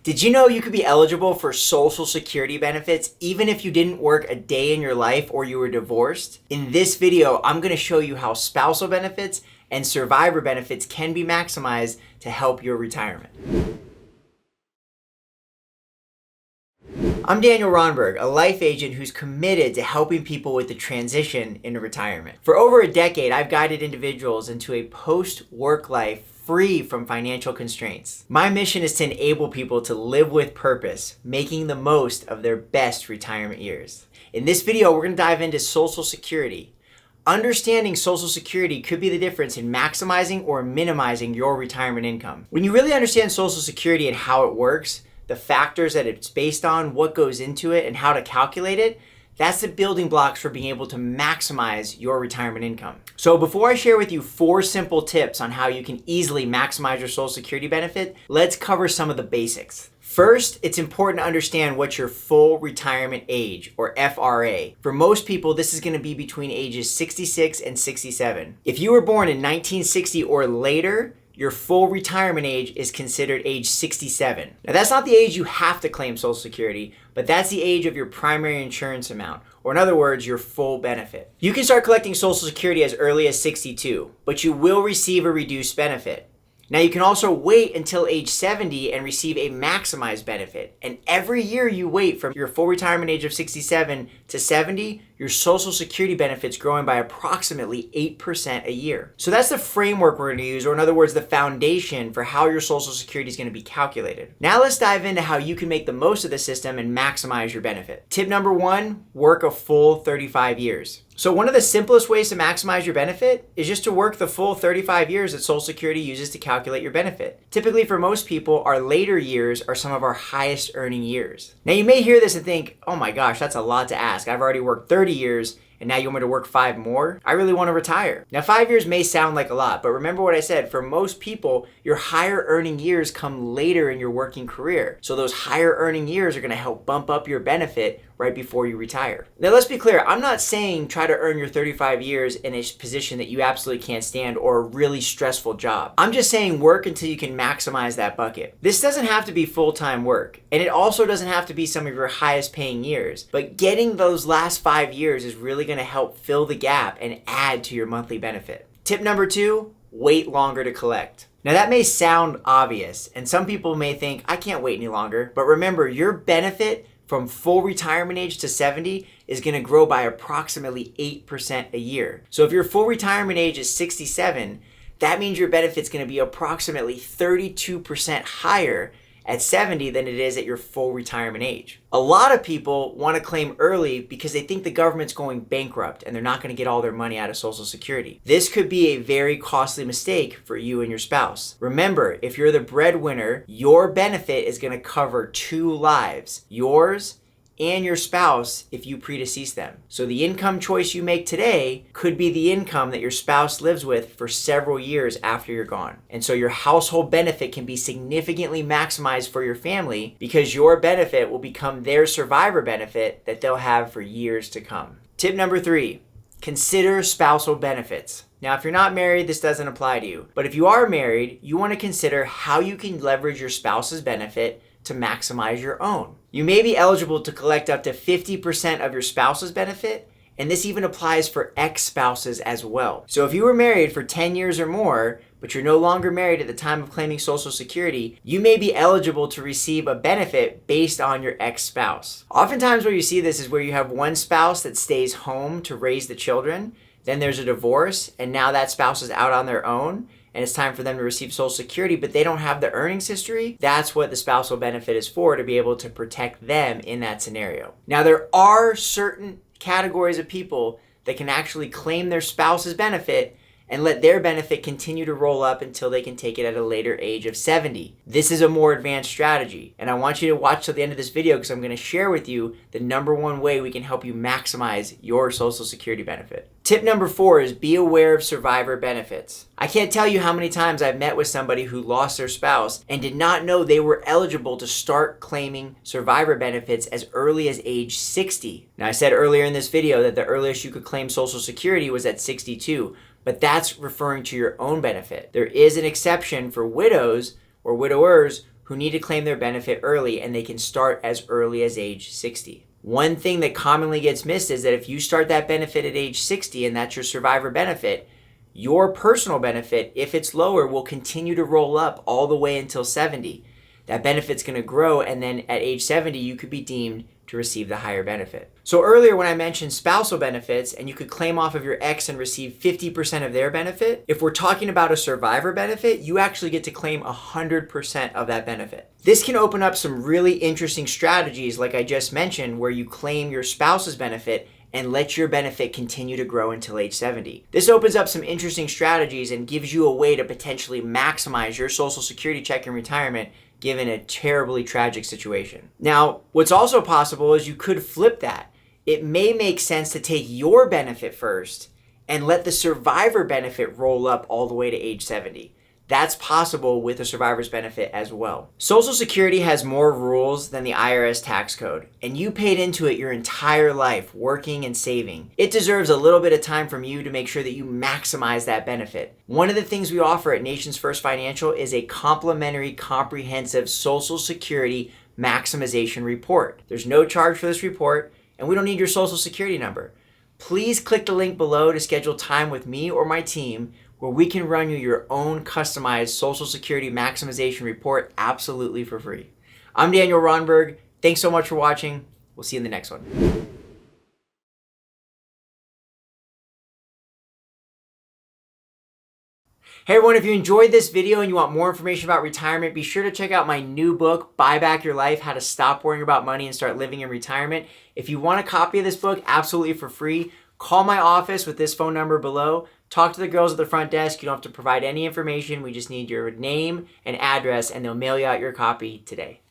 Did you know you could be eligible for Social Security benefits even if you didn't work a day in your life or you were divorced? In this video, I'm going to show you how spousal benefits and survivor benefits can be maximized to help your retirement. I'm Daniel Rondberg, a life agent who's committed to helping people with the transition into retirement. For over a decade, I've guided individuals into a post-work life free from financial constraints. My mission is to enable people to live with purpose, making the most of their best retirement years. In this video, we're going to dive into Social Security. Understanding Social Security could be the difference in maximizing or minimizing your retirement income. When you really understand Social Security and how it works, the factors that it's based on, what goes into it, and how to calculate it, that's the building blocks for being able to maximize your retirement income. So before I share with you 4 simple tips on how you can easily maximize your Social Security benefit, let's cover some of the basics. First, it's important to understand what your full retirement age, or FRA. For most people, this is going to be between ages 66 and 67. If you were born in 1960 or later, your full retirement age is considered age 67. Now that's not the age you have to claim Social Security, but that's the age of your primary insurance amount, or in other words, your full benefit. You can start collecting Social Security as early as 62, but you will receive a reduced benefit. Now you can also wait until age 70 and receive a maximized benefit. And every year you wait from your full retirement age of 67 to 70, your Social Security benefit's growing by approximately 8% a year. So that's the framework we're going to use, or in other words, the foundation for how your Social Security is going to be calculated. Now let's dive into how you can make the most of the system and maximize your benefit. Tip number 1, work a full 35 years. So one of the simplest ways to maximize your benefit is just to work the full 35 years that Social Security uses to calculate your benefit. Typically for most people, our later years are some of our highest earning years. Now you may hear this and think, oh my gosh, that's a lot to ask. I've already worked 30 years and now you want me to work 5 more? I really want to retire. Now 5 years may sound like a lot, but remember what I said, for most people, your higher earning years come later in your working career. So those higher earning years are going to help bump up your benefit right before you retire. Now let's be clear, I'm not saying try to earn your 35 years in a position that you absolutely can't stand or a really stressful job. I'm just saying work until you can maximize that bucket. This doesn't have to be full-time work, and it also doesn't have to be some of your highest paying years, but getting those last 5 years is really going to help fill the gap and add to your monthly benefit. Tip number 2, wait longer to collect. Now that may sound obvious, and some people may think, I can't wait any longer, but remember, your benefit from full retirement age to 70 is going to grow by approximately 8% a year. So if your full retirement age is 67, that means your benefit's going to be approximately 32% higher at 70 than it is at your full retirement age. A lot of people want to claim early because they think the government's going bankrupt and they're not going to get all their money out of Social Security. This could be a very costly mistake for you and your spouse. Remember, if you're the breadwinner, your benefit is going to cover 2 lives, yours and your spouse if you predecease them. So the income choice you make today could be the income that your spouse lives with for several years after you're gone. And so your household benefit can be significantly maximized for your family because your benefit will become their survivor benefit that they'll have for years to come. Tip number 3, consider spousal benefits. Now, if you're not married, this doesn't apply to you. But if you are married, you want to consider how you can leverage your spouse's benefit to maximize your own. You may be eligible to collect up to 50% of your spouse's benefit, and this even applies for ex-spouses as well. So if you were married for 10 years or more, but you're no longer married at the time of claiming Social Security, you may be eligible to receive a benefit based on your ex-spouse. Oftentimes where you see this is where you have one spouse that stays home to raise the children, then there's a divorce, and now that spouse is out on their own, and it's time for them to receive Social Security, but they don't have the earnings history. That's what the spousal benefit is for, to be able to protect them in that scenario. Now, there are certain categories of people that can actually claim their spouse's benefit and let their benefit continue to roll up until they can take it at a later age of 70. This is a more advanced strategy, and I want you to watch till the end of this video because I'm going to share with you the number 1 way we can help you maximize your Social Security benefit. Tip number 4 is be aware of survivor benefits. I can't tell you how many times I've met with somebody who lost their spouse and did not know they were eligible to start claiming survivor benefits as early as age 60. Now, I said earlier in this video that the earliest you could claim Social Security was at 62. But that's referring to your own benefit. There is an exception for widows or widowers who need to claim their benefit early, and they can start as early as age 60. One thing that commonly gets missed is that if you start that benefit at age 60 and that's your survivor benefit, your personal benefit, if it's lower, will continue to roll up all the way until 70. That benefit's going to grow, and then at age 70, you could be deemed to receive the higher benefit. So earlier when I mentioned spousal benefits and you could claim off of your ex and receive 50% of their benefit, if we're talking about a survivor benefit, you actually get to claim 100% of that benefit. This can open up some really interesting strategies like I just mentioned, where you claim your spouse's benefit and let your benefit continue to grow until age 70. This opens up some interesting strategies and gives you a way to potentially maximize your Social Security check in retirement given a terribly tragic situation. Now, what's also possible is you could flip that. It may make sense to take your benefit first and let the survivor benefit roll up all the way to age 70. That's possible with a survivor's benefit as well. Social Security has more rules than the IRS tax code, and you paid into it your entire life working and saving. It deserves a little bit of time from you to make sure that you maximize that benefit. One of the things we offer at Nations First Financial is a complimentary, comprehensive Social Security maximization report. There's no charge for this report, and we don't need your Social Security number. Please click the link below to schedule time with me or my team where we can run you your own customized Social Security maximization report absolutely for free. I'm Daniel Rondberg. Thanks so much for watching. We'll see you in the next one. Hey everyone, if you enjoyed this video and you want more information about retirement, be sure to check out my new book, Buy Back Your Life, How to Stop Worrying About Money and Start Living in Retirement. If you want a copy of this book absolutely for free, call my office with this phone number below. Talk to the girls at the front desk. You don't have to provide any information. We just need your name and address, and they'll mail you out your copy today.